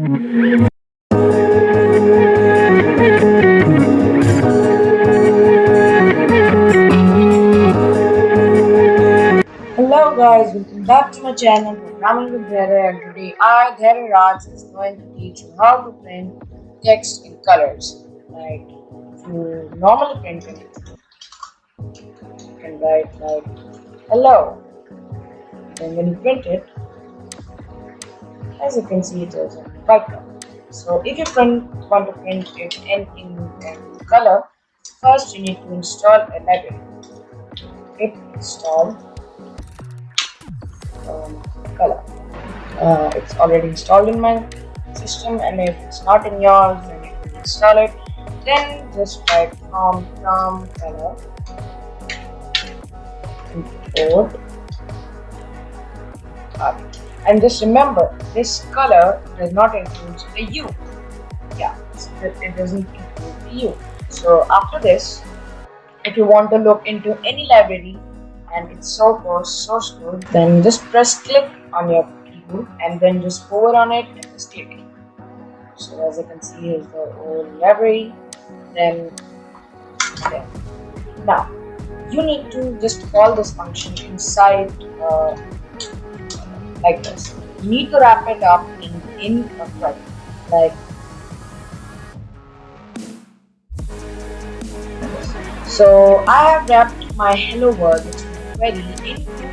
Hello guys, welcome back to my channel Programming with Dhere, and today I, Dhere Raj, is going to teach you how to print text in colors. Like, if you normally print it, you can write like hello. Then when you print it, as you can see, it is in white color. So if you want to print it in color, first you need to install a library. Hit install color. It's already installed in my system, and if it's not in yours, then you can install it. Then just write from termColor import art. And just remember, this color does not include a U. Yeah, it doesn't include a U. So after this, if you want to look into any library and its source code, then just press click on your keyboard and then just hover on it and just click it. So as you can see, here's the old library. Then there. Now you need to just call this function inside like this. You need to wrap it up in a query, like so. I have wrapped my hello world, which is a query, into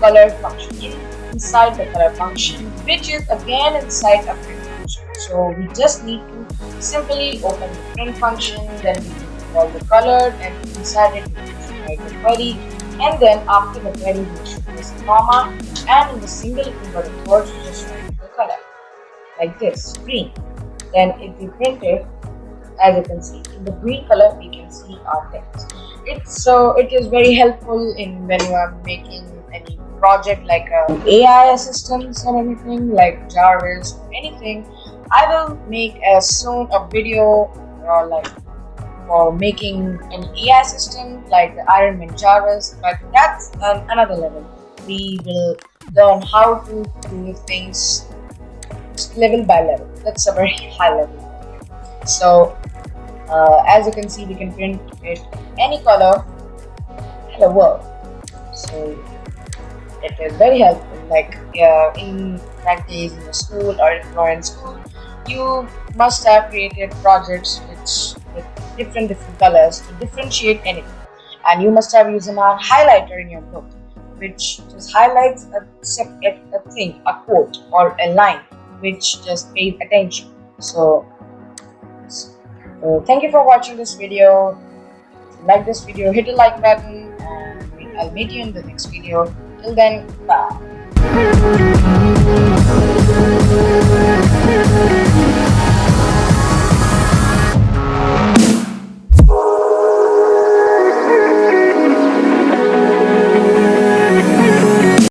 color function inside the color function, which is again inside a print function. So we just need to simply open the print function, then we need to call the color, and inside it we should write the query, and then after the query we should use a comma, and in the single inverted words we just write the color like this, green. Then if we print it, as you can see, in the green color we can see our text. It is very helpful in when you are making any project like AI assistants or anything like Jarvis or anything. I will make soon a video like for making an AI system like the Iron Man Jarvis, but that's another level. We will learn how to do things level by level. That's a very high level. So as you can see, we can print it any color. Hello world. So it is very helpful. Like in practice in the school, or if you're in school, you must have created projects with different colors to differentiate anything, and you must have used a highlighter in your book, which just highlights a thing, a quote or a line, which just pays attention. So thank you for watching this video. If you like this video, hit the like button, and I'll meet you in the next video. Till then, bye.